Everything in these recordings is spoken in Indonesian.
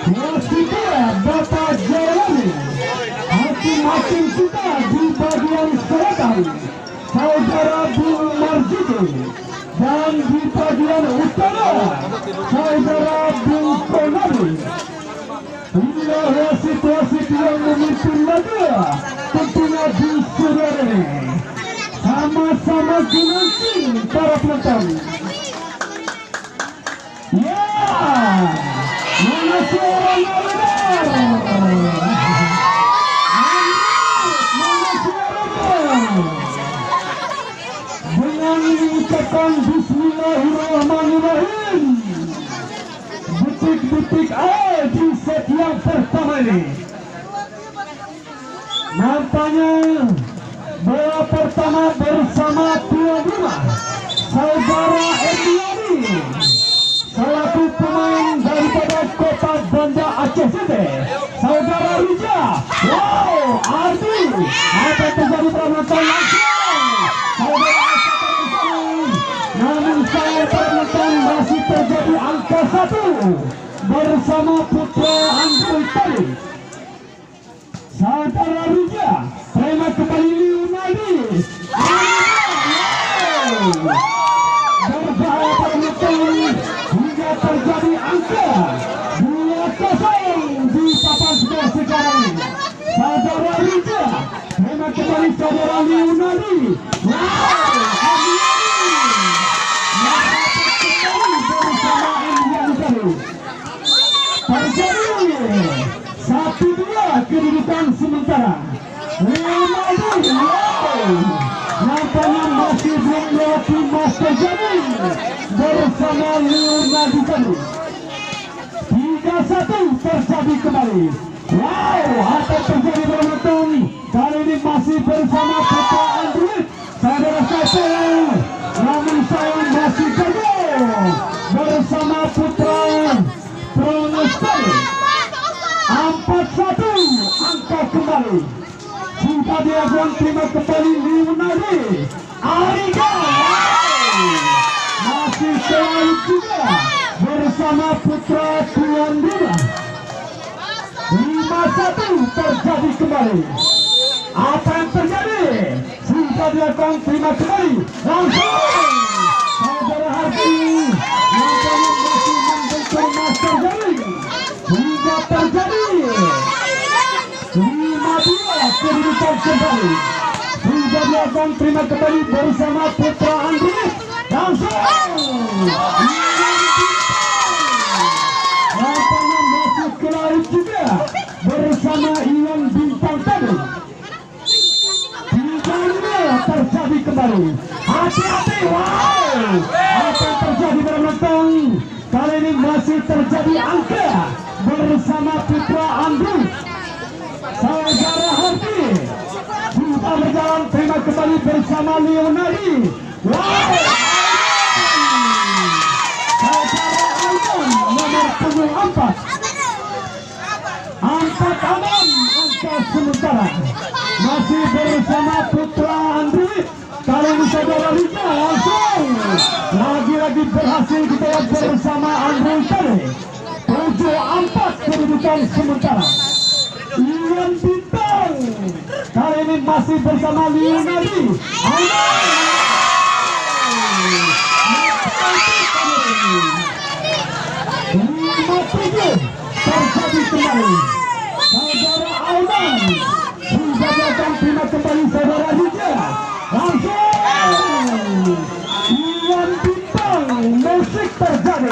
Kedua Bapak Jalani, hakim-hakim kita di bagian selatan Saudara Bung Marzuki, dan di bagian utara Saudara Bung Konadi. Inilah situasi yang memimpin laga tentunya di sore ini. Sama-sama dinanti para penonton. Ya, mana suaranya benar? Mana suaranya? Dengan mengucapkan Bismillahirrahmanirrahim, detik-detik awal di set yang pertama ini, nampaknya bola pertama bersama tuan rumah Saudara Ediani selaku pemain daripada Kota Banda Aceh Sete. Saudara Rija, wow, Ardi, apa yang terjadi penonton langsung? Saudara Asatan Islam, namun saya penonton masih terjadi angka 1 bersama Putra Android tadi. Saudara Rija, terima kembali Leonardi. Berbahaya penonton hingga terjadi angka 2-0 di papan skor sekarang ini. Saudara Rija, terima kembali saudara Leonardi. Terjadi 1-2 kedudukan sementara. Leonardi, nampaknya masih belum melewati masa jamin bersama Leonardi tadi. 3-1 terjadi kembali. Wow, apa terjadi penonton? Kali ini masih bersama Putra Android. Saudara saya, namun saya masih gagal bersama Putra Pronostari. 4-1 angka kembali. Sudah diajukan terima kembali Leonardi. Ariga masih selalu juga bersama Putra tuan rumah. 5-1 terjadi kembali. Apa yang terjadi? Sudah dilakukan terima kembali langsung. Saudara Hardi nampaknya masih membentur master jaring hingga terjadi 5-2 kedudukan kembali. Sudah dilakukan terima kembali bersama Putra Android langsung. Nampaknya masih kelaut juga bersama Iwan Bintang tadi. 3-5 terjadi kembali. Hati-hati, wow, apa yang terjadi penonton? Kali ini masih terjadi angka bersama Putra Android. Saudara Hardi sudah berjalan terima kembali bersama Leonardi. Wow, saudara Alman nomor punggung 4 aman angka sementara masih bersama Putra Android. Kali ini saudara Rija langsung lagi-lagi berhasil ditolak bersama Android tadi. 7-4 kedudukan sementara. Iwan Bintang kali ini masih bersama Leonardi. Terjadi kembali. Saudara Alman sudah datang terima kembali saudara Rija langsung. Iwan Bintang musik terjadi.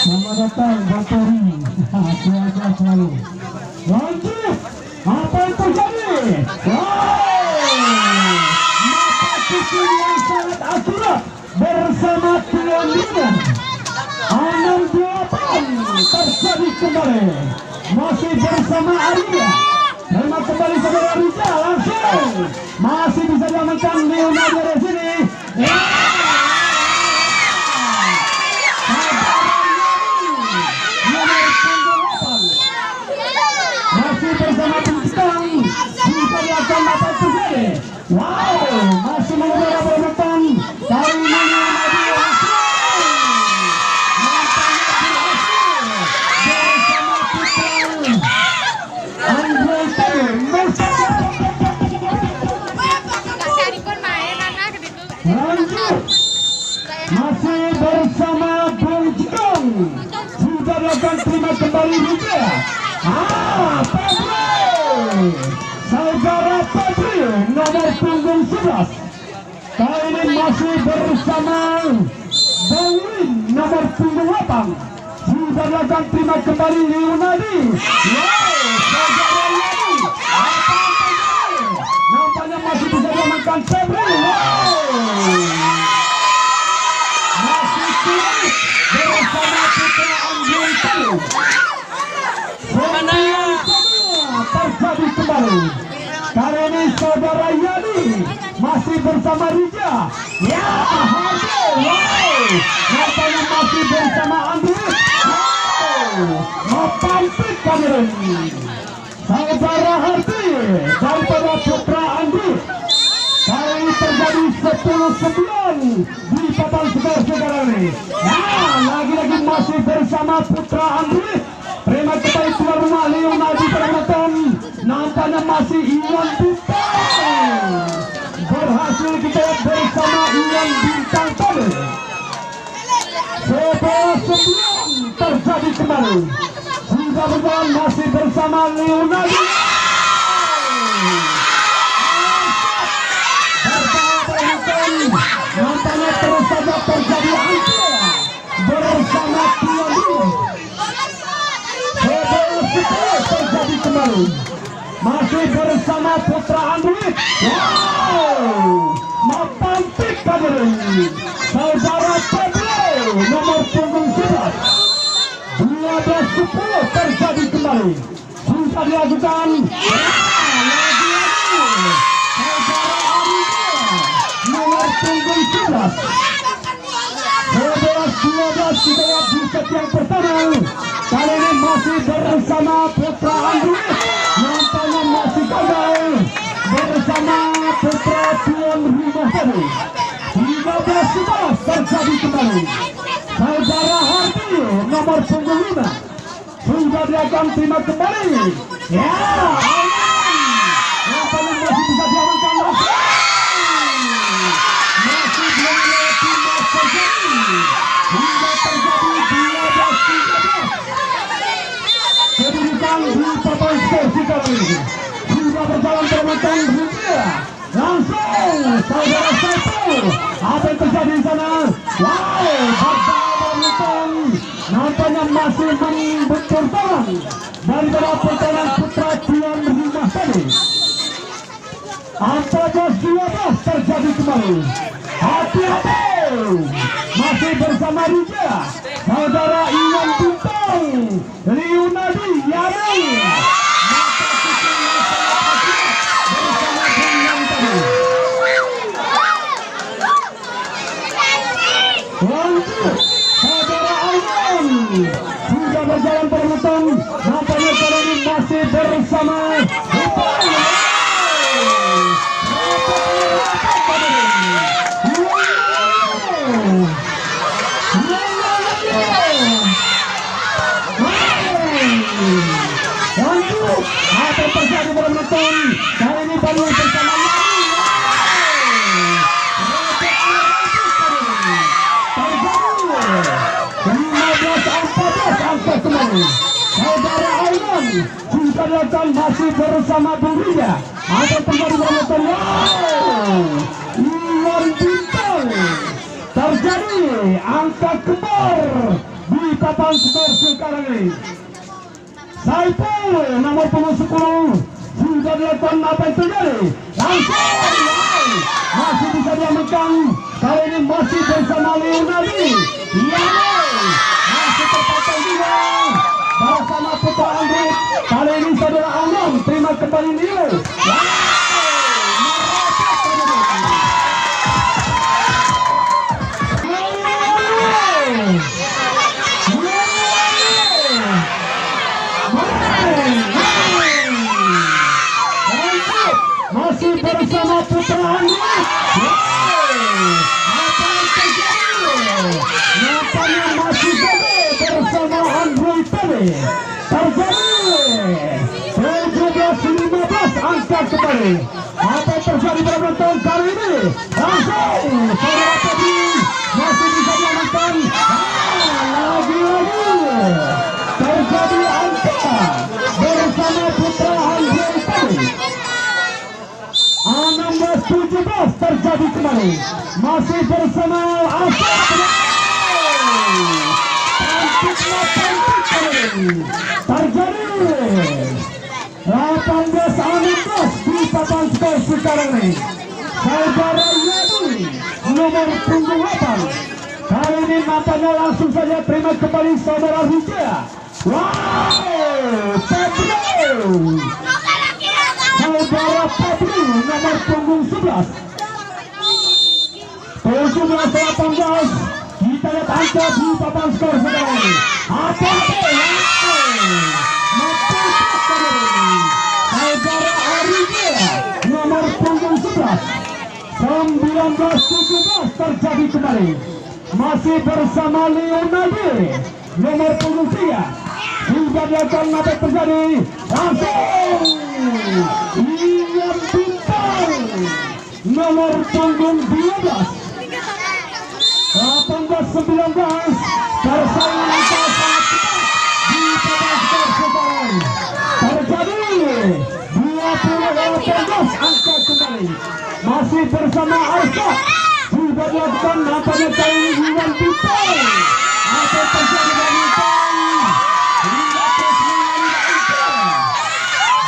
Selamat datang Batori. Sehat selalu. Lanjut. Apa yang terjadi? Mata kecil yang sangat akurat bersama tuan rumah. 6-8 terjadi kembali. Masih bersama Arya. Terima kembali saudara Rija langsung. Masih bisa diamankan Leonardi dari sini. Masih bersama Bintang. Bisa diamankan apa yang terjadi. Wow, masih mengubah penonton. Kali ini Leonardi langsung. kembali Rija. Febri, saudara Febri nomor punggung 11. Kali ini masih bersama Bawin nomor punggung 8. Sudah dilakukan terima kembali Leonardi. Saudara Leonardi, nampaknya masih bisa diamankan Febri. Masih sulit bersama Putra Anjing Telu. Terjadi kembali. Kali ini saudara Yani masih bersama Rija. Ya, nampaknya masih bersama Andri. Memantik kamera ini. Saudara Hardi daripada Putra Andri. Kali ini terjadi 10-9 di papan skor sekarang ini. Lagi-lagi masih bersama Putra Andri. Terima kembali tuan rumah Leonardi Pramatan. Nampaknya masih Iwan Bintang. Berhasil kita bersama Iwan Bintang tadi. 11-9 terjadi kembali. Sudah berjalan masih bersama Leonardi. Nampaknya terus saja terjadi angka bersama tuan rumah. Terjadi kembali masih bersama Putra Andri. Memantik kamera ini. Saudara Febri nomor punggung 11. 12-10 terjadi kembali. Sudah diajukan. Saudara Arija nomor punggung 11. 11-12 kita lihat di set yang pertama. Kali ini masih bersama Putra Andri. Nampaknya masih gagal bersama Putra tuan rumah tadi. 13-11 terjadi kembali. Saudara Hardi nomor punggung 5 sudah diakan terima kembali. Ya, nampaknya masih bisa diamankan. Masih belum lewati masa terjadi. Hingga terjadi 12-13. Kedudukan di papan skor sekarang ini sudah berjalan permainan Rupiah. Langsung saudara Saiful, apa yang terjadi di sana? Berjalan nampaknya masih membentur tangan daripada pertahanan Putra tuan rumah tadi. 14-12 terjadi kembali. Hati-hati, masih bersama Rija. Saudara Iwan Bintang, Leonardi Yani. Lanjut, saudara Aiman sudah berjalan permutan. Nampaknya kali ini masih bersama lanjut, apa yang terjadi permutan? Kali ini baru bersama saudara Aiman sudah datang masih bersama Rija. Apa terjadi permutan? Iwan Bintang. Terjadi angka kembar di papan skor sekarang ini. Saiful nomor punggung 10 sudah dilakukan. Apa yang terjadi? Langsung masih bisa diamankan. Kali ini masih bersama Leonardi. Masih terpatah juga bersama Putra Andri. Kali ini saudara Anam terima kembali Nilo. Masih bersama Putra Andri. Apa yang terjadi? Nampaknya masih bersama Andri tadi. Terjadi 17-15 angka kembali. Apa yang terjadi pada penonton kali ini? Langsung saudara tadi masih bisa diamankan. Lagi-lagi terjadi terjadi kembali. Masih bersama Asap. Terjadi 18-16 di papan skor sekarang ini. Saudara Yadi nomor punggung 8. Kali ini nampaknya langsung saja terima kembali saudara Wijaya. Wow, Pablo. Saudara Pablo nomor punggung 11. 17-18. Kita lihat angka di papan skor sekarang ini. Saudara Arija nomor punggung 11. 19-17 terjadi kembali. Masih bersama Leonardo nomor punggung 3. Sudah dilakukan apa terjadi? Langsung Ian Bintang nomor punggung 12. 18-19 bersaing angka sangat cepat di papan skor sekarang. Terjadi 20-18 angka kembali. Masih bersama Arsa. Sudah dilakukan nampaknya kali ini Iwan Bintang. Apa terjadi dengan Bintang? Hingga plus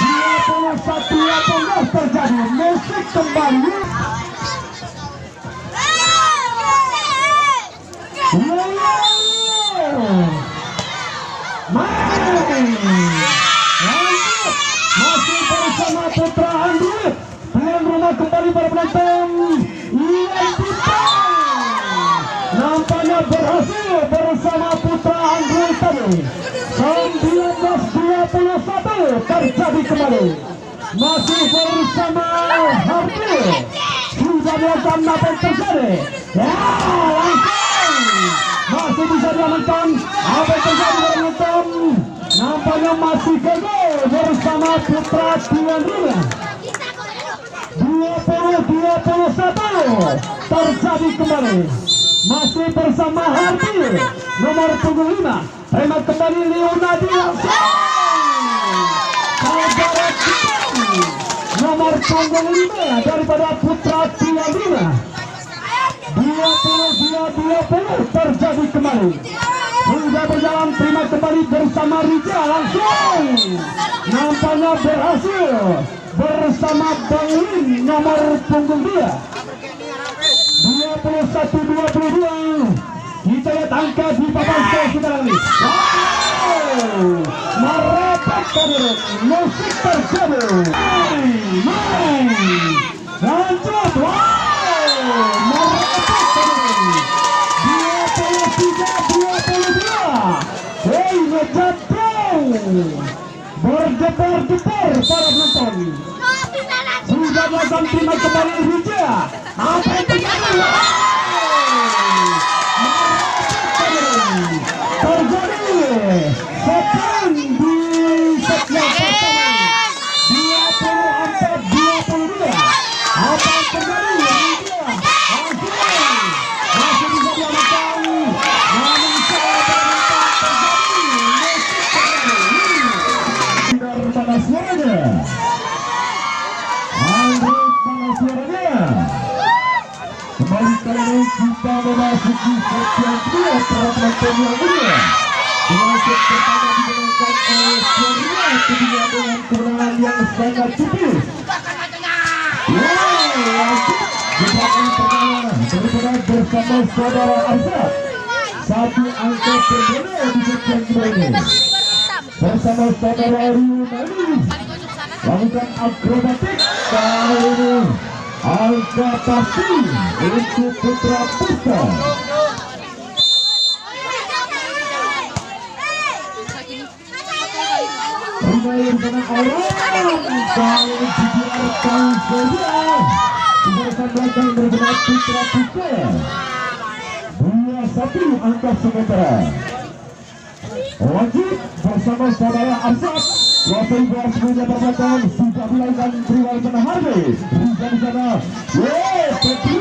21-18 terjadi. Musik kembali. Masih bersama Putra Android. Tuan rumah kembali para penonton. Iwan Bintang nampaknya berhasil bersama Putra Android tadi. 19-21 terjadi kembali. Masih bersama Hardy. Sudah dilakukan apa yang terjadi? Ya, langsung masih bisa diamankan. Apa yang terjadi penonton? Nampaknya masih gagal bersama Putra Tuan Rumah. 20-21 terjadi kembali. Masih bersama Hardy nomor punggung 5. Terima kembali Leonardo langsung. Saudara Cipang nomor punggung 5 daripada Putra Tuan Rumah. 22-20 terjadi kembali. Sudah berjalan terima kembali bersama Rija langsung. Nampaknya berhasil bersama Bang Lin nomor punggung 2. 21-22. Kita lihat angka di papan skor sekarang ini. Wow, merepotkan musik terjadi. Lanjut. Wow, merepotkan 23-22. Hei, ngejatuh. Berdebar-debar para penonton. Sudah dilakukan terima kembali Wijaya. Apa yang terjadi? Terjadi sekarang di set yang pertama 24-22. Apa yang terjadi? Masih bisa diamankan. Namun saudara terjadi mana suaranya? Android mana suaranya? Kembali kali ini kita memasuki set yang kedua para penonton yang mulia. Dengan set pertama dimenangkan oleh Korea kedua dengan kemenangan yang sangat tipis. Wow, jebakan pertama daripada bersama saudara Arzat. Satu angka berbeda di set yang kedua ini. Bersama saudara Riunani lakukan akrobatik kali ini. Angka pasti untuk Putra Putra. Bermain dengan orang kali dibiarkan saja. Dibiarkan belakang berbeda Putra Putra. 2-1 angka sementara. Lanjut bersama saudara Arsat. Kuasai bola semuanya berbatang. Sudah dilakukan Triwarman Hardy. Riza di sana. Petri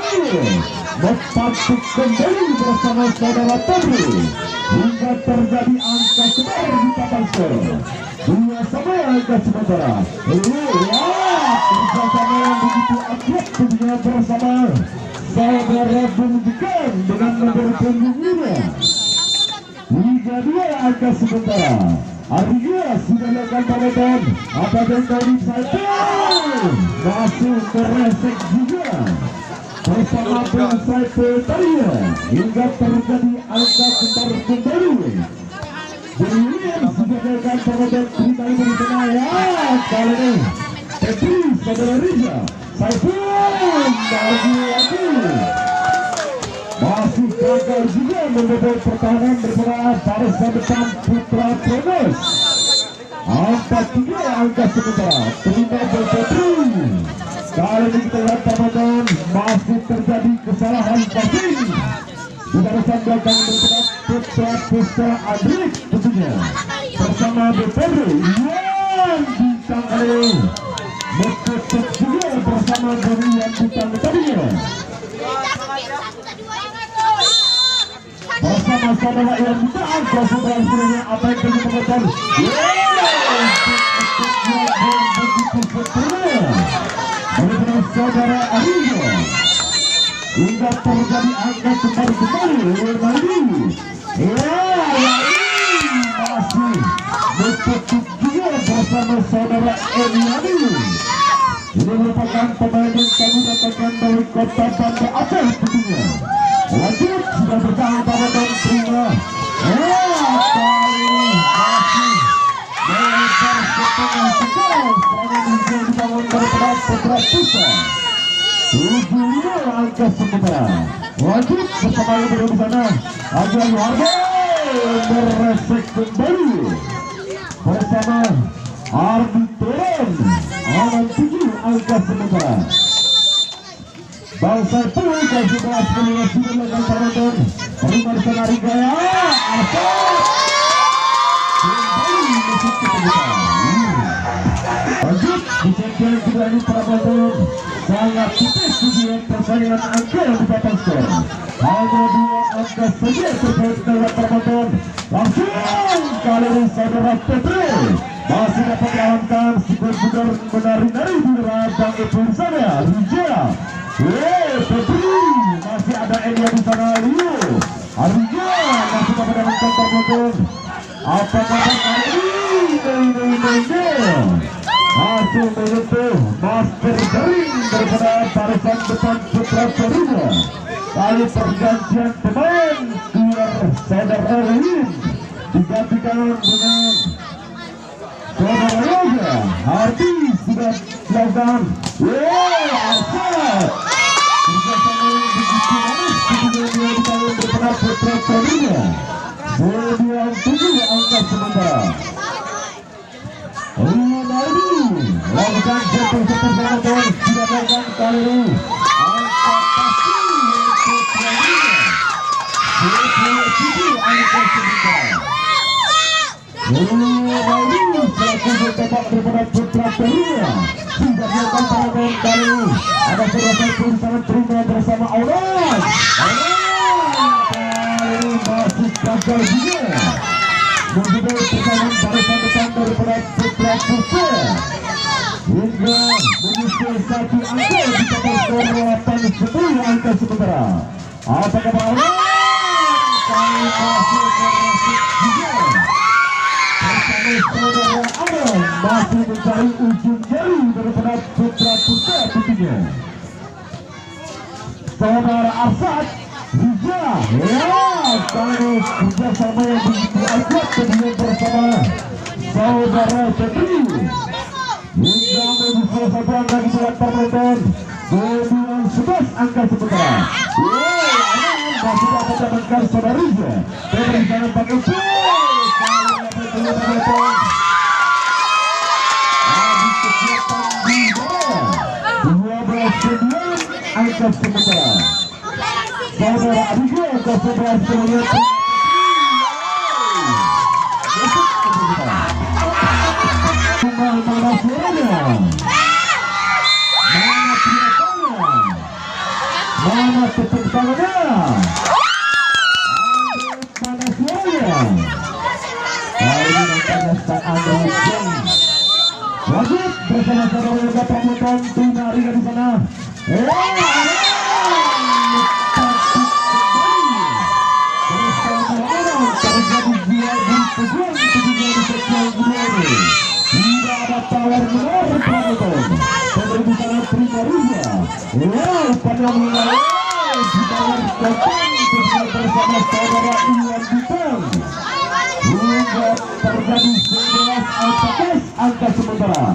mempantuk kembali bersama saudara Petri. Hingga terjadi angka kembali di papan skor. dua sama angka sementara. Kerjasama yang begitu akrab tentunya bersama saudara Bundikan dengan nomor punggungnya. Liga 2 angka sementara. Arya sudah melakukan penonton. Apa yang kau disayangkan? Masuk keresek juga bersama bonsai Petaria hingga terjadi angka kembar kembali. William sudah melakukan penonton kembali di tengah ya. Kali ini Petri saudara Riza Saiful lagi masih gagal juga membobol pertahanan bersama barisan depan Putra Pronos. 4-3 angka sementara terima Petri. Kali ini kita lihat teman-teman masih terjadi kesalahan passing di barisan belakang bersama Putra Putra Adrik tentunya bersama Petri yang ditangani Metutup juga bersama Doni yang ditangani bersama saudara yang ditahan saudara sebenarnya apa yang terjadi penonton begitu saudara Arizo hingga terjadi angka kembali lagi masih menutup juga bersama saudara Emiani. Ini merupakan pemain yang kami dapatkan dari kota Banda Aceh tentunya. Lanjut sudah bertahan pada tahun terima. Kali masih melebar setengah sekali. Serangan hijau dibangun daripada Putra Putra. 75 angka sementara. Lanjut bersama yang berada di sana. Agar warga meresek kembali bersama arbitron. Aman 7 angka sementara. Bangsa Pui kasih beras kemudian sudah melakukan penonton terima di sana Rigaya asal kembali masuk ke pembukaan. Lanjut dicekel juga ini penonton sangat tipis juga persaingan angka yang didapat skor hanya 2 angka saja terkait dengan penonton. Langsung kali ini saudara Petri masih dapat melawankan segar-segar menari-nari di radang itu di sana Rijaya. Petri masih ada Elia di sana. Arya masih dapat melakukan penonton. Apa kabar kali ini? Masih menyentuh master garing daripada barisan depan Putra Perina. Kali pergantian pemain biar saudara Erwin digantikan dengan saudara Yoga. Hardi sudah dilakukan. Asad kerjasama yang begitu manis kemudian dibangun daripada Putra Perina. 97 angka sementara. Lakukan jatuh penonton sudah melakukan kali ini angka pasti untuk Perina 27 angka sementara. Selaku bertembak daripada Putra Perina sudah melakukan penonton kali ini ada saudara pun sangat terima bersama Auran kali ini masih gagal juga menjadi pertahanan barisan depan daripada Putra Putra hingga menyusul 1 angka di kapal skor 8-10 angka sementara. Apa kabar Auran? Kali masih berhasil juga bersama saudara Auran masih mencari ujung jari daripada Putra Putra tentunya. Saudara Asad Riza kali kerjasama yang begitu akrab tentunya bersama saudara Petri hingga menyusul 1 angka di bulan penonton 11 angka sementara. Masih dapat dapatkan saudara Riza Petri jangan pakai kali penonton habis kegiatan di bawah 12-9 angka sementara. Saudara Adiknya angka 11 kemudian mana suaranya, mana teriakannya, mana tepuk tangannya, mana suaranya. Kali ini nampaknya tak ada penonton tim Arya di sana. Tidak ada tawar menor penonton. Pemberi busana Primoria. Pada mulai ditawar datang bersama saudara Iwan Bintang. Hingga terjadi 11 angka sementara.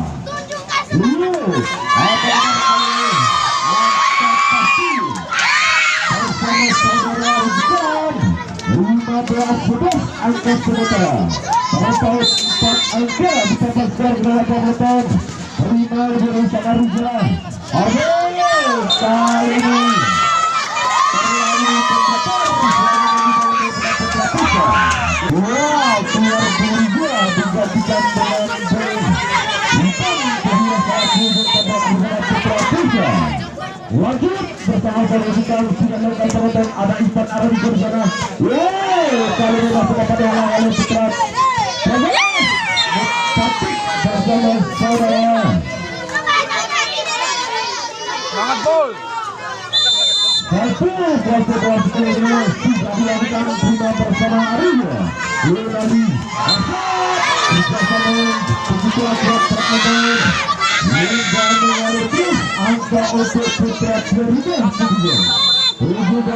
Lius bersama saudara Rizkan 15-11 angka sementara. Total 4 angka ditambahkan dalam penonton. Terima dari sana Rizal. Kali ini wow, keluar Burja digantikan dengan lanjut bersama Rizal sudah melakukan penonton. Ada Ivan Arabi di sana. Kali ini masuk kepada halangan Putra bersama saudara. Semangat gol. Satu sudah dilakukan Prima bersama Arya. Lagi bersama kebutuhan terpenuhi. Hingga mengalir terus angka untuk Putra Florida Studio. 17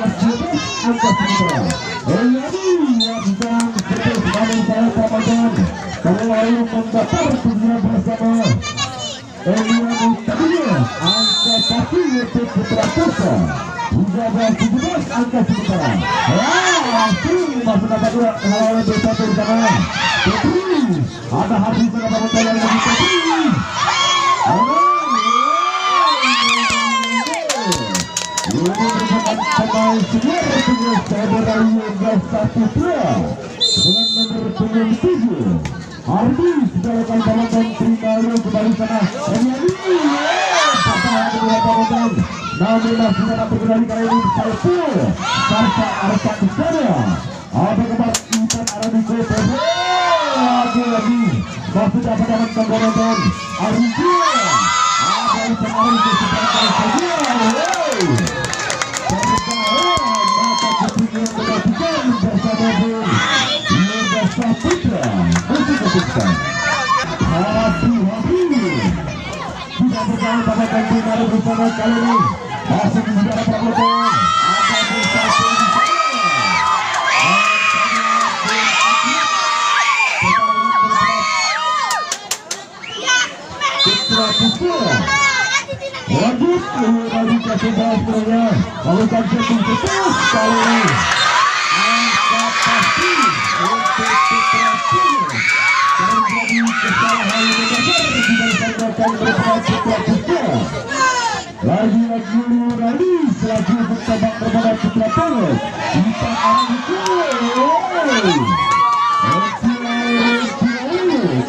angka sementara. Lagi yang sedang terus namun saya Ramadan selalu mendaftar tujuan bersama. Elian tadinya angka 1 untuk Putra Putra. 17 angka sementara. Langsung masuk dapat dua lawan bersatu di sana. Petri ada habis dapat bola yang lebih Petri. Ini merupakan pemain senior dengan saudara Yoga Saputra dengan nomor punggung 7. Ardi sudah lakukan balapan terima kembali sana. Ini pertahanan kedua penonton. Namun masih dapat bergerak kali ini Saiful Sarsa Arsa Istana. Ada kembali Ivan Arabico. Lagi masih dapat dalam penonton. Ardi ada Ivan Arabico sepanjang saja. Mata ketinggian berlakukan bersama Yoga Saputra untuk keputusan. Hati-hati sudah berjalan pada kantin baru bersama kali ini. Masih di udara penonton. Ada bersatu di sana. Putra Putra. Lanjut lagi ke sebelah sebenarnya. Lakukan setting terus kali ini. Angka pasti untuk Putra Putra. Terjadi kesalahan yang besar di dalam bersama Putra Putra. Lagi-lagi Rani selagi bertambah kepada Putra Putra. Kita Arabico.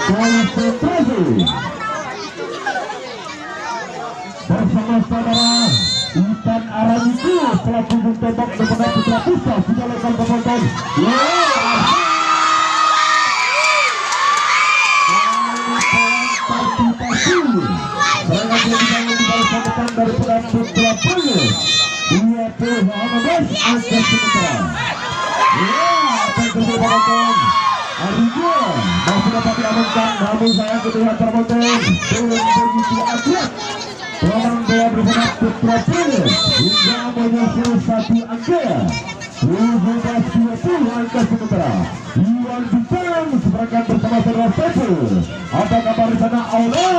Konsentrasi bersama saudara Ivan Arabico selaku bertembak kepada Putra Putra sudah lakukan penonton. Serangan yang dibangun di bawah sambutan daripada Putra Putra 20-15 angka sementara. Apa yang terjadi penonton? Arya masih dapat diamankan, namun sayang kedua termotor belum begitu akurat. Pemenang bola bersama Putra Putra hingga menyusul 1 angka. 17-20 angka sementara. Iwan Bintang seberangkan bersama saudara Saiful. Apa kabar di sana Allah?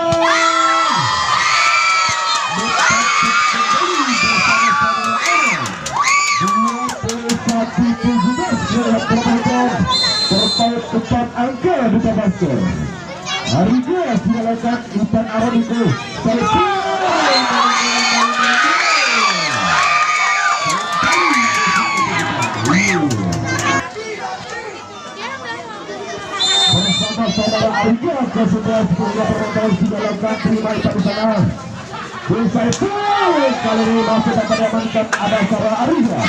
Terpaut 4 angka ditambahkan. Arya sudah lakukan Ivan Arabico. Bersama saudara Arya ke sebelah sepuluh penonton sudah lakukan terima Ivan di sana. Saiful kali ini masih dapat diamankan ada saudara Arya.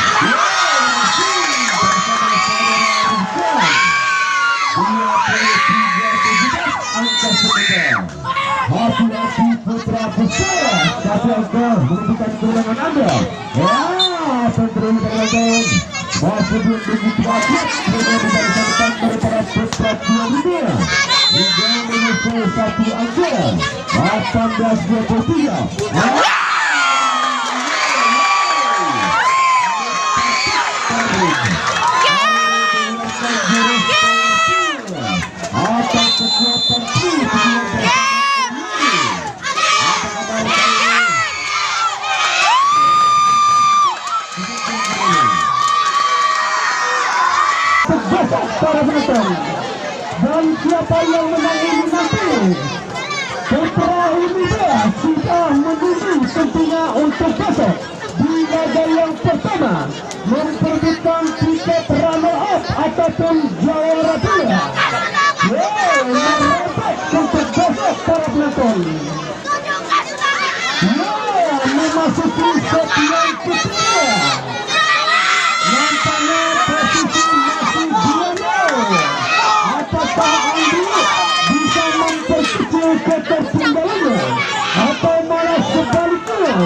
Angka sementara. Hati-hati Putra Putra. menunjukkan kemenangan Anda. Ya, tentunya tergantung masih belum begitu aktif dengan barisan daripada putra tuan dunia hingga menyusul 1 angka 18-23. Para penonton, dan siapa yang menang ini nanti putra Indonesia sudah menuju tentunya untuk besok di laga yang pertama memperbutkan tiket runner up ataupun juara 2. Merepek untuk besok para penonton. Memasuki set yang ketiga. Nampaknya posisi masih 2-0. Apakah Andi bisa memperkecil ketertinggalannya atau malah sebaliknya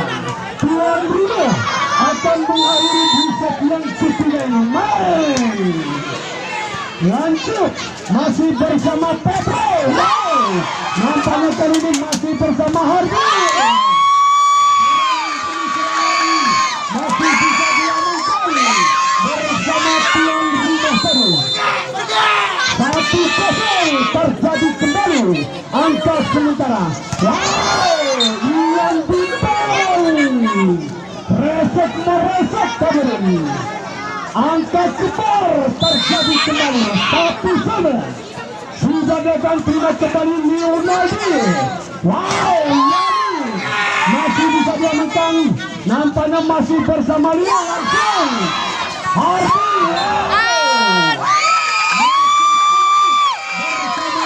tuan rumah akan mengakhiri di set yang ketiga ini? Mari lanjut, masih bersama Pepe. Nampaknya kali ini masih bersama Hardi. Masih bisa diamankan bersama tuan rumah tadi. 1-0 terjadi kembali angka sementara. Ian Bintang resek meresek tadi. Angka skor terjadi kembali 1-1. Sudah datang terima kembali Leonardi. Masih bisa diamankan. Nampaknya masih bersama Leo langsung. Hardi. Bersama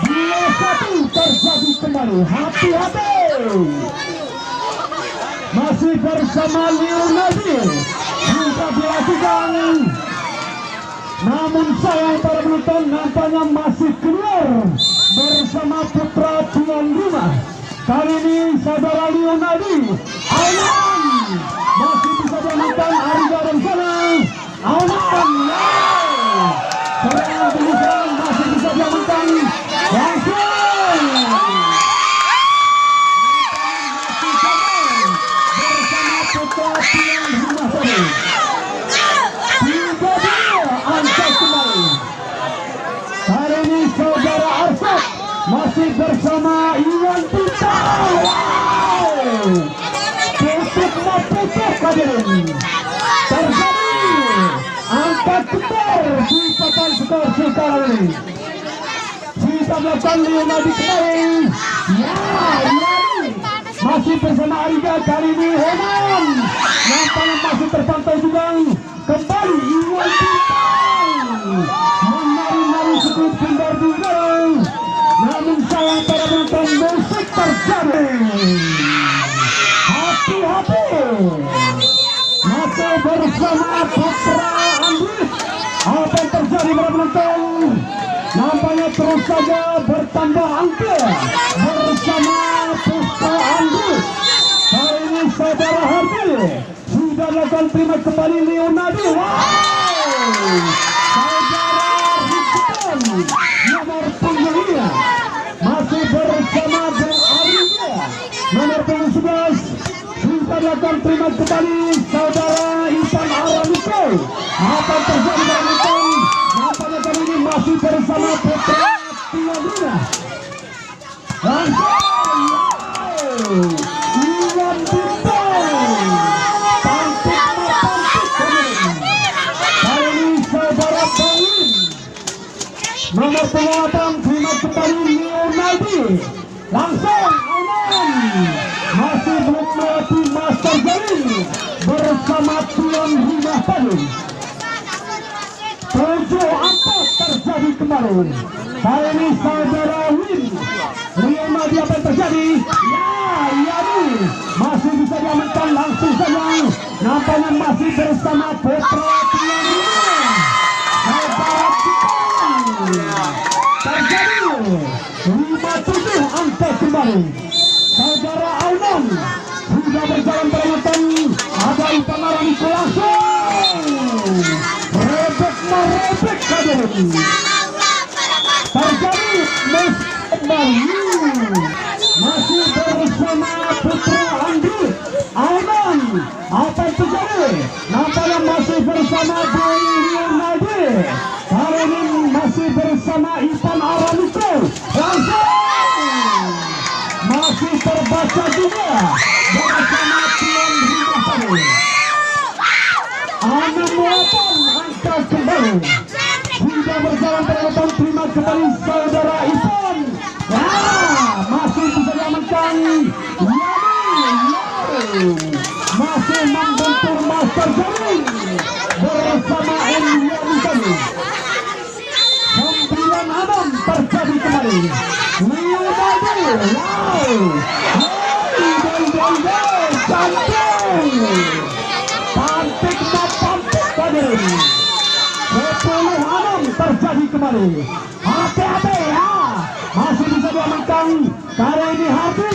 2-1 terjadi kembali. Hati-hati. Masih bersama Leonardi. Sudah dilakukan. Namun sayang para penonton, nampaknya masih keluar bersama putra tuan rumah. Kali ini saudara Leonardi. Aunan masih bisa diamankan. Arga dan sana. Aunan. Serang penyerang masih bisa diamankan. Langsung. Bersama putra tuan rumah tadi. 3-2 angka kembali. Kali ini saudara Arsad masih bersama Iwan Bintang. Tutup mapukah kalian. Terjadi angka kebar di papan skor sekarang ini. Kita melakukan Leonardi kembali. Masih bersama Ariga. Kali ini Heman. Nampaknya masih terpantau juga. Kembali Iwan Bintang menari-nari sedikit pindah juga. Namun sayang para penonton, musik terjadi. Hati-hati. Masih bersama putra Andris. Apa yang terjadi para penonton? Nampaknya terus saja bertambah angka bersama putra Andris. Kali ini saudara Hardi sudah lakukan terima kembali Leonardi. Saudara Rizkan nomor punggungnya masih bersama Bel Ariga nomor punggung 11. Sudah lakukan terima kembali saudara Isan Aramiko. Apa terjadi dalam nonton? Nampaknya kali ini masih bersama putra tuan rumah. Langsung Iwan Bintang. Nomor pengawatan terima kembali Leonardi. Langsung Aunan masih belum melewati Master Jaring bersama tuan rumah tadi. 7-4 terjadi kembali. Kali ini saudara Win Leonardi, apa yang terjadi? Yani masih bisa diamankan langsung saja. Nampaknya masih bersama putra tuan rumah. Terjadi 57 angka kembali. terjadi masih bersama Putra Andi Aiman. Apa yang terjadi? Nampaknya masih bersama Boy Nadi. Kali ini masih bersama Ivan Aramiko. Langsung masih terbaca juga bersama Tuan Rinasari. 68 angka kembali. Sudah berjalan penonton, terima kembali saudara Ivan. Masih bisa diamankan. Masih membentur Master Jaring bersama Emiani. 96 terjadi kembali. Cantik tadi. 10-6 terjadi kembali. Hati-hati ya, masih bisa diamankan. Kali ini Hardy.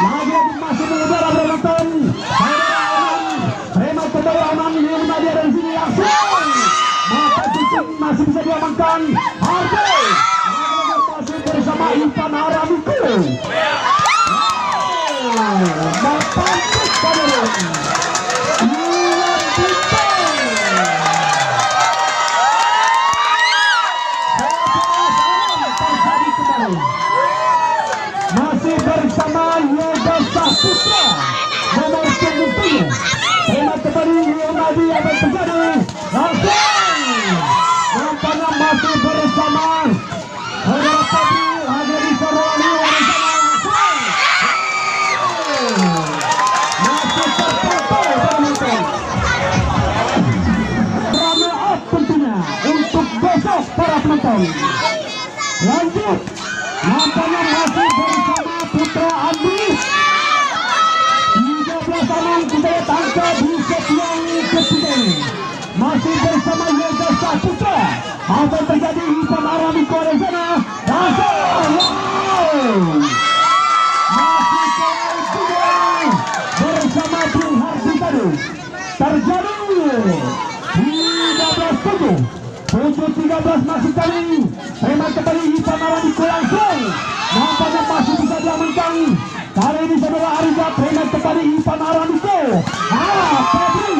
Lagi-lagi masih mengudara penonton. Terima kembali Aman Yuna dia dari sini langsung. Mata kucing masih bisa diamankan. Hardy masih bersama Ivan Aramiko. Cantik tadi. Masih bersama Yoga Saputra nomor 7. Terima kembali Yonadi apa yang terjadi. Langsung nampaknya masih bersama Saudara Fadli ada di Sarwani langsung masih terpantau penonton. Rame up tentunya untuk besok para penonton. Lanjut, nampaknya masih bersama Putra Andi. 13 aman kita lihat angka di set yang ketiga ini. Masih bersama Yoga Saputra. Apa yang terjadi? Ivan Aramiko di sana. Masih kembali bersama Bung Hardy tadi. Terjadi 7-13 masih kali. Terima kembali Ivan Aramiko langsung. Nampaknya masih bisa diamankan. Kali ini saudara Ariza. Terima kembali Ivan Aramiko. Pedri.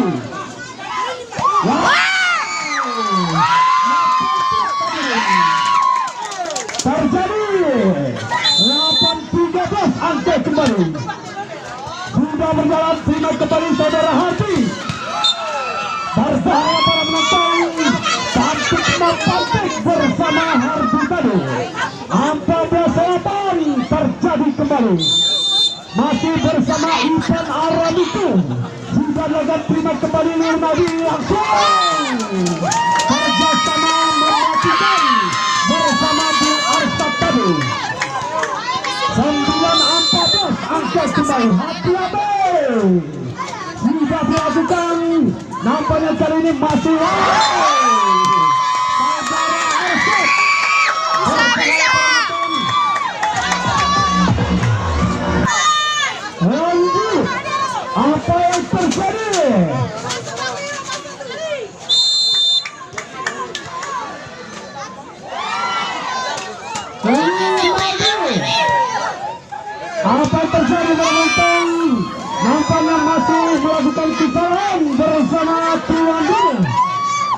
Terjadi 8-13 angka kembali. Sudah berjalan. Terima kembali saudara Hardy. Bersama para penonton. Cantik Mapantik bersama Hardy tadi. 14-8 terjadi kembali. Masih bersama Ivan Aramiko. Sudah dilakukan. Terima kembali Nurmadi langsung. Kerjasama mematikan bersama Bung Arsat tadi. 9-14 angka kembali. Hati-hati. Sudah dilakukan. Nampaknya kali ini masih lanjut. Apa yang terjadi? Apa yang terjadi penonton? Nampaknya masih melakukan kesalahan bersama Tuan Guru.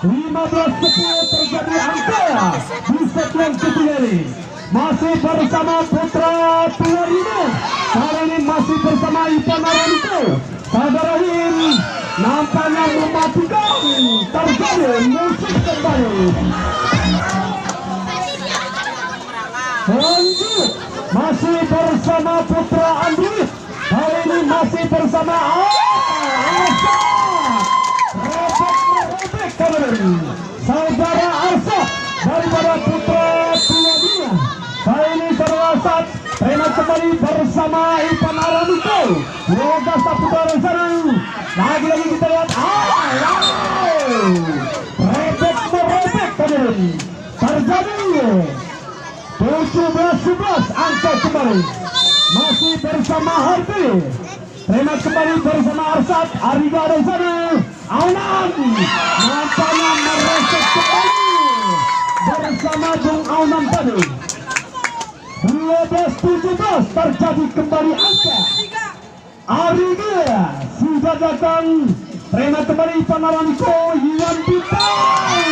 15-10 terjadi angka di set yang ketiga ini. Masih bersama Putra Tuan ini. Kali ini masih bersama Ivan Aramiko. Saudara ini nampaknya mematikan. Terjadi musik kembali. Lanjut. Masih bersama Putra Andi. Kali ini masih bersama Arsa. Robek kembali. Saudara Arsa daripada Putra Tuania. Kali ini saudara Sat. Terima kembali bersama Ivan Aramiko. Yoga Saputra dari sana. Lagi-lagi kita lihat. Robek kembali. Terjadi 17-11 angka kembali. Masih bersama Hardy. Terima kembali bersama Arsat. Ariga dari sana. Aunan nampaknya mereset kembali. Bung Aunan tadi. 12-17 terjadi kembali angka. Arigia sudah datang. Terima kembali Panaraniko Iwan Bintang.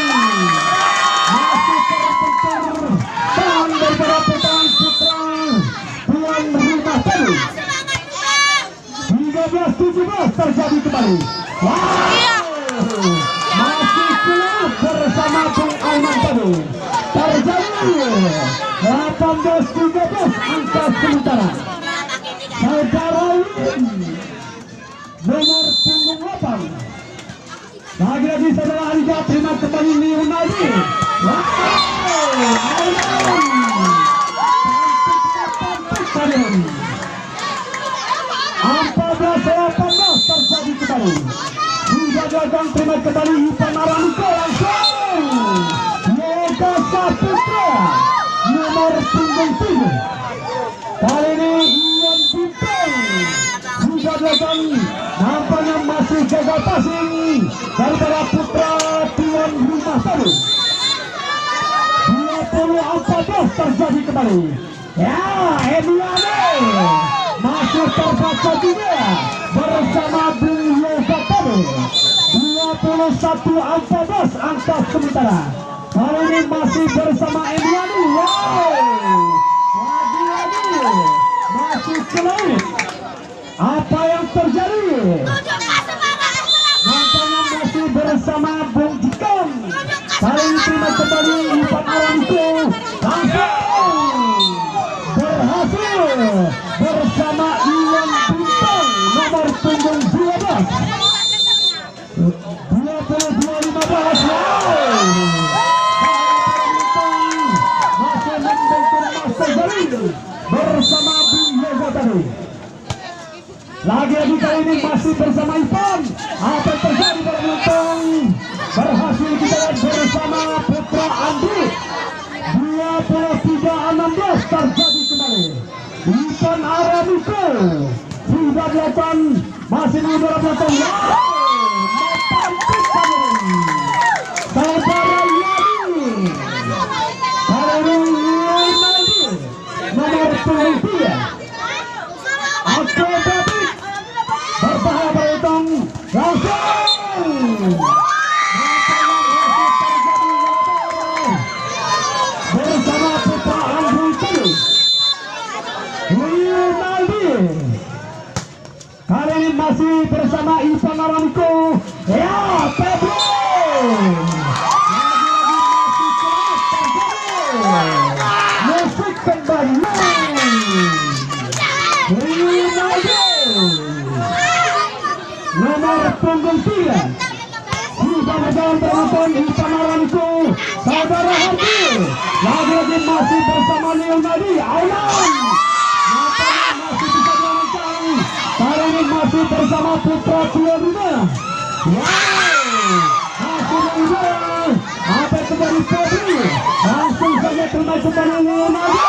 Masih terbentur tangan daripada pemain putra tuan rumah tadi. 13-17 terjadi kembali. Wow, masih keluar bersama Bung Aunan tadi. Terjadi 18-13 angka sementara. Saudara Win nomor punggung 8. Lagi-lagi saudara Arija terima kembali Leonardi. Wow, cantik 14-18 terjadi kembali. Sudah gagal terima kembali Panaraniko langsung. Yoga Saputra nomor punggung 7. Kali ini Iwan Bintang sudah gagal. Nampaknya masih gagal passing daripada putra tuan rumah tadi. 20-14 terjadi kembali. Ya, Emiliano masih terbaca juga bersama Bung Yoga tadi. 21-14 angka sementara. Kali ini masih bersama Emiliano. Wow, lagi-lagi masih keluar. Apa yang terjadi? Nampaknya masih bersama Bung Jikam. Kali ini terima kembali Ivan Araniko. Langsung berhasil bersama Iwan Bintang nomor punggung 12. 22-15. Wow, masih membentur Master Jalil bersama Bung Yoga tadi. Lagi-lagi kali ini masih bersama Ivan. Apa yang terjadi beruntung berhasil kita bersama Putra Andri. 23-16 terjadi kembali. Ivan Araniko sudah dilakukan masih menudara belakang. Cantik kali saudara Yani. Kali ini Leonardi nomor punggung 3. Akrobatik berbahaya beruntung langsung. Bersama Putra Andri tadi. Leonardi kali ini masih bersama Ivan Araniko. Ya, Pedro musik kembali. Nomor punggung 3 sudah berjalan penonton Ivan Araniko. Saudara Hardi lagi-lagi masih bersama Leonardi. Aunan nampaknya masih bisa diamankan. Kali ini masih bersama putra tuan rumah. Wow, masih menjual. Apa yang terjadi Febri? Langsung saja terima kembali Leonardi.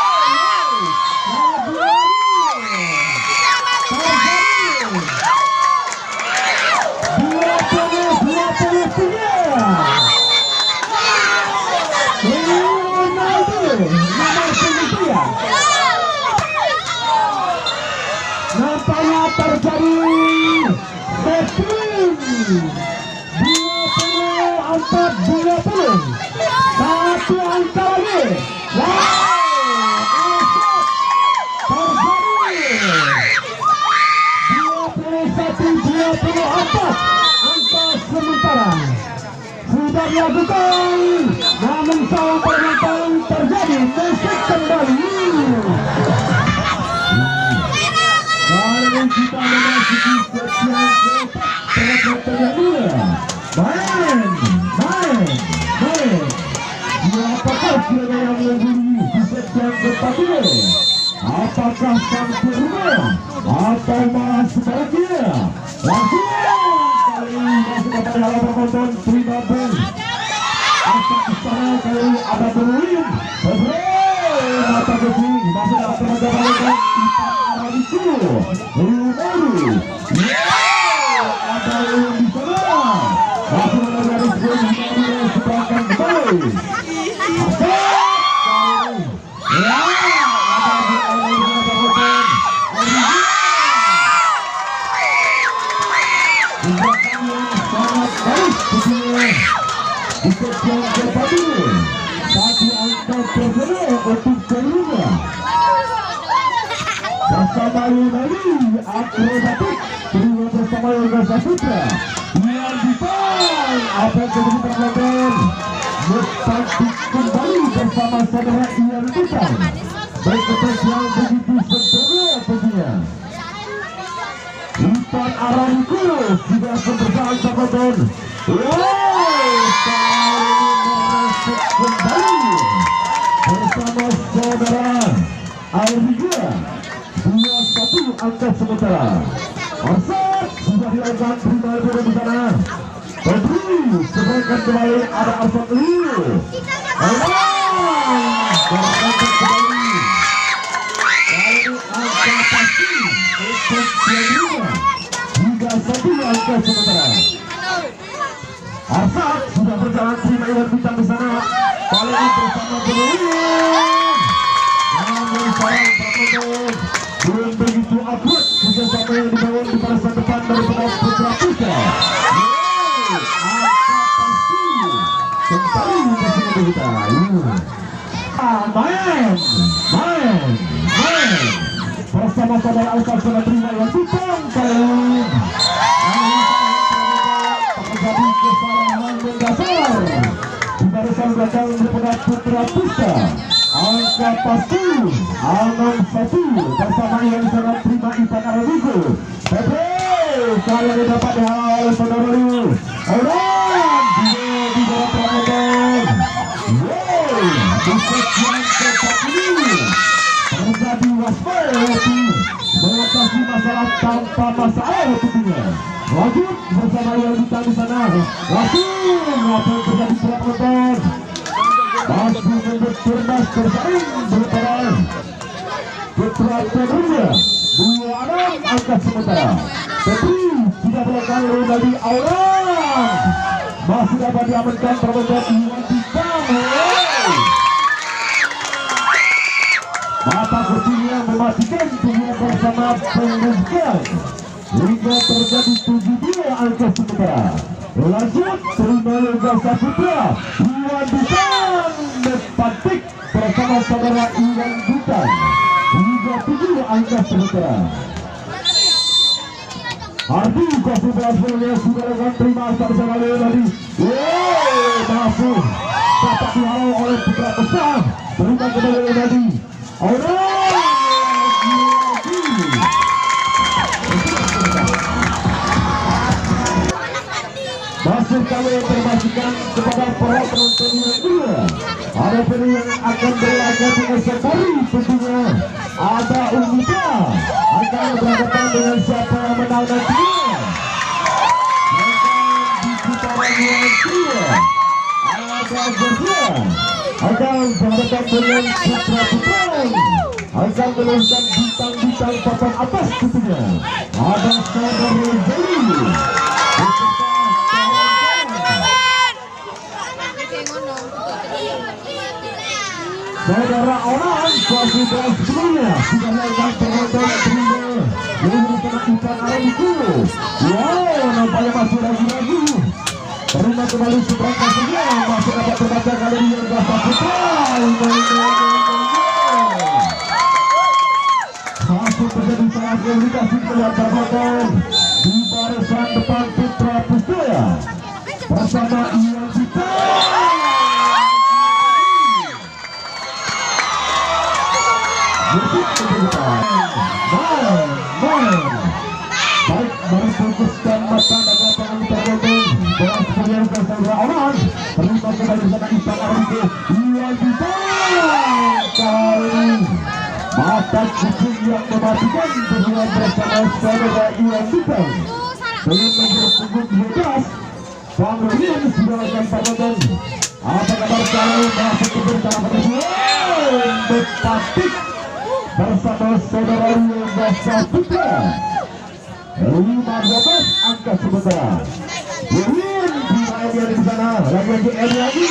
Nampaknya terjadi setting 20-20 satu angka lagi. Wow, terjadi 21-24 angka sementara sudah dilakukan, namun salah penonton terjadi musik kembali. Kali kita memasuki set yang keempat. Main. Apakah kira yang mengungguli di set yang keempat ini? Apakah sang rumah atau malah sebaliknya? Langsung kali masih dapat dalam penonton terima Bung. Asal istana kali ada berulim. Mata besi masih dapat teman-teman Ivan Araniko. Baru ada yang di sana. Masih ada garis pun yang seberangkan kembali. wicket yang berbagi. Satu angka personal untuk seluruhnya. Bersama Yunani akrobatik kedua bersama Yoga Saputra yang depan apa yang terjadi terlalu bertaktik kembali bersama saudara Ian Bintang. Berketek yang begitu sempurna tentunya. Umpan Aramku sudah berjalan sahabat. Merasuk kembali bersama saudara Airiga 2-1 angka sementara. Arsat sudah dilakukan terima di sana. Pedri sebarkan kembali ada Arsat Liu. Berangkat kembali. Kali angka pasti untuk Siaga 3-1 angka sementara. Arsat sudah berjalan terima Iwan Bintang di sana. Kali ini bersama Berlin. Namun sayang terputus. Belum begitu akurat kerjasama yang dibangun di barisan depan daripada Putra Putra. Angka pasti kembali bersama kita. Main bersama saudara Alkar sudah terima Iwan Bintang. Terjadi kesalahan mendasar di barisan belakang daripada Putra Putra. Angka pasti 6-1 bersama yang sangat terima Ipan Arabico. Pepe kali ini dapat dihalau oleh saudara Liu. Orang di bawah perangkatan. Buset yang keempat ini terjadi waspada melokasi masalah tanpa masalah tentunya. Lanjut bersama yang kita di sana. Langsung apa yang terjadi perangkatan. Masih membuat cerdas bersaing berperan. Putra Pedrinya 2-6 angka sementara. Pedri tidak berkali dari Auran. Masih dapat diamankan terbentuk Iwan Bintang. Mata kucingnya mematikan tubuhnya bersama pengungsian. Hingga terjadi 7-2 angka sementara. Lanjut terima Yoga Saputra. Iwan Bintang berpatik bersama saudara Iwan Bintang. 3-7 angka sementara. Ardi kasih berhasilnya sudah dengan terima sama Leo tadi. Masuk dapat dihalau oleh Putra Putra. Terima kembali tadi. Masih kami informasikan kepada para penonton yang juga ada pun yang akan berlaga dengan safari tentunya. Ada Umita akan berhadapan dengan siapa yang menang nantinya. Di putaran yang kedua ada Georgia akan berhadapan dengan Putra Putra. Akan melontarkan bintang-bintang papan atas tentunya. Ada saudara Jeli. Saudara orang kuasi beras sebelumnya sudah melakukan penonton terima yang merupakan Ipan Arabico. Nampaknya masih ragu-ragu. Terima kembali seberangkat saja masih dapat terbaca kali ini yang berasa Putra. Masuk terjadi sangat komunikasi kelihatan penonton di barisan depan Putra Putra bersama Iwan Bintang. Baik, mari fokuskan mata dan lapangan terbentuk dalam sekalian ke saudara orang. Terima kembali bersama Ipan Arabico. Iwan Bintang kali mata kucing yang mematikan berjuang bersama saudara Iwan Bintang. Dengan nomor punggung 12 Bang Rudin sudah akan terbentuk. Apa kabar kalian masuk ke bersama Bepatik bersama saudara Yoga Saputra. 15 angka sementara. Win di dia di sana. Lagi-lagi lagi.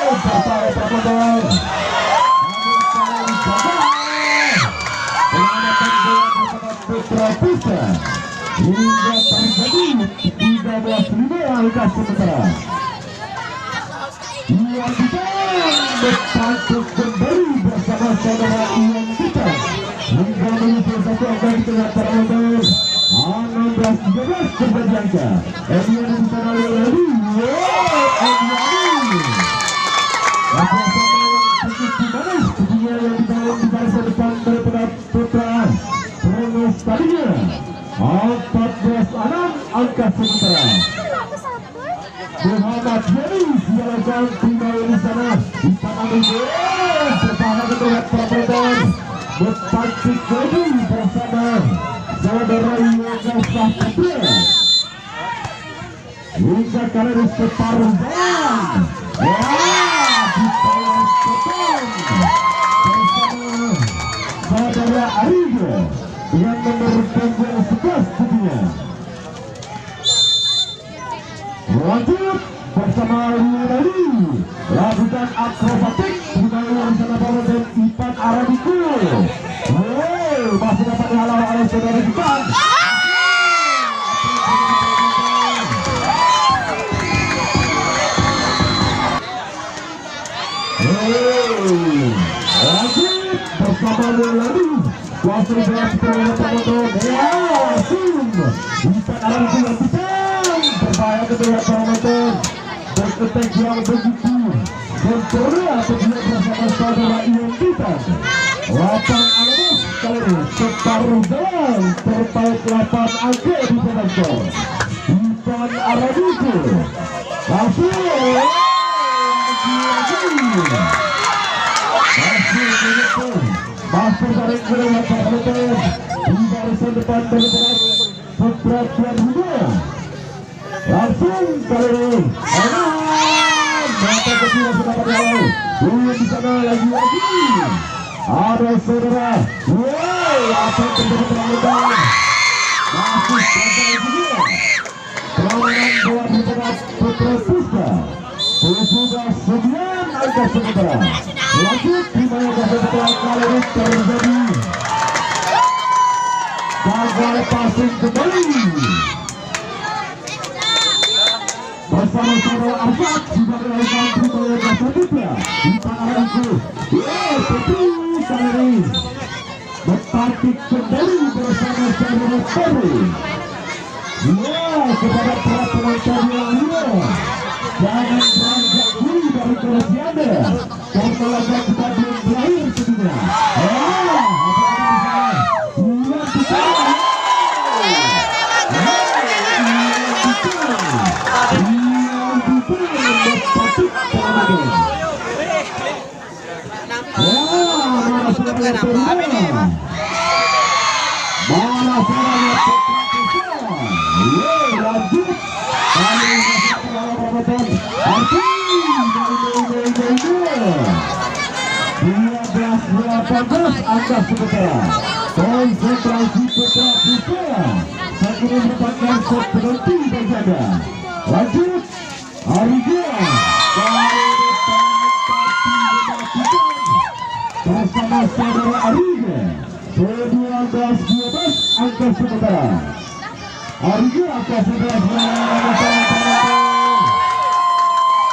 Bersama Prabowo. Putra Putra hingga terjadi 13 angka sementara. Iwan Bitan bertangkap kembali bersama saudara Iwan Bitan hingga menuju satu angka di tengah parameter 16-13 kembali angka. Edian di sana lagi. Sama-sama yang begitu manis tentunya yang dibangun di barisan depan daripada putra Kronos tadinya 14-6 angka sementara. Muhammad Yani silakan kembali di sana. Umpan ambil bertahan dengan parameter berpancing lagi bersama saudara Yoga Sahpatria. Hingga kali ini separuh jalan. Dibalas betul bersama saudara Ariga dengan nomor punggung 11 tentunya. Lanjut bersama Lili lakukan akrobatik dengan bersama Bapak dan Ipan Arabiku. Masih dapat dihalau oleh saudara Ipan. Lanjut bersama Lili kuasa berat dengan penonton. Ipan Arabiku yang bisa berbahaya kedua parameter berketek yang begitu sempurna tentunya bersama saudara Iwan Bitan. 8 alamos kali ini separuh jalan terpaut 8 angka di penonton. Ipan Arabiku langsung masuk dari kedua parameter di barisan depan daripada putra Tuan Huda. Langsung kali ini mata kedua sudah berjalan. Di sana lagi ada saudara apa yang terjadi terlalu masih terjadi juga perlawanan buat daripada putra Puspa 7-9 angka sementara. Lanjut di mana sementara kali ini terjadi gagal passing kembali bersama saudara Arfak sudah melakukan pertolongan selanjutnya di tangan itu. Tapi kali ini bertaktik kembali bersama saudara Ferry. Kepada para penonton yang lainnya, jangan beranjak diri dari kursi Anda karena laga kita belum berakhir tentunya. Angka sementara konsentrasi putra Puspa saat ini merupakan set penalti berjaga. Lanjut Ariga bersama saudara Ariga 12-12 angka sementara. Ariga angka sementara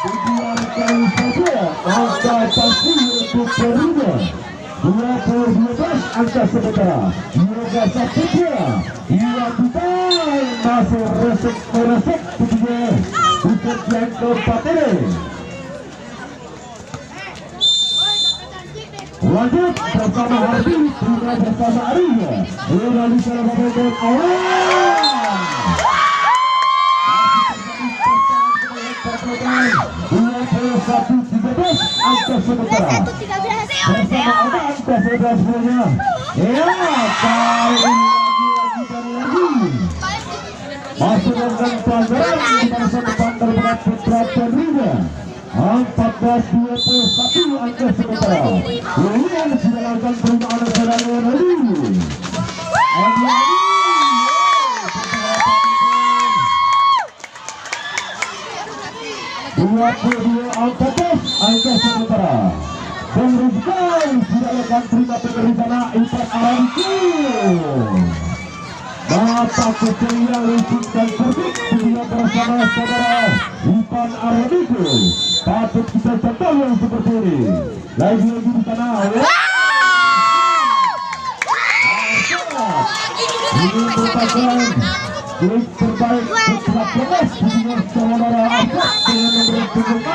dibiarkan saja angka pasti untuk Periga 20-12 angka sementara. Yoga Sahpatria Iwan Bitan masih resek tentunya untuk yang keempat ini. Lanjut bersama Hardi juga bersama Ariga udah di sana bagian awal 21-13 angka sementara bersama Oman angka sebenarnya. Kali ini lagi masuk dengan pelanggaran di barisan depan daripada putra Periga 14-21 angka sementara. Kemudian sudah lakukan perubahan saudara Lili. angka sementara. Pemeriksaan sudah lakukan terima di sana Ipan Arabiku. Bapak Kecilnya Licik dan Cerdik juga bersama saudara Ivan Aradiku. Patut kita contoh yang seperti ini. Lagi-lagi di sana. Ini merupakan trik terbaik setelah kelas dengan saudara Aradiku dengan nomor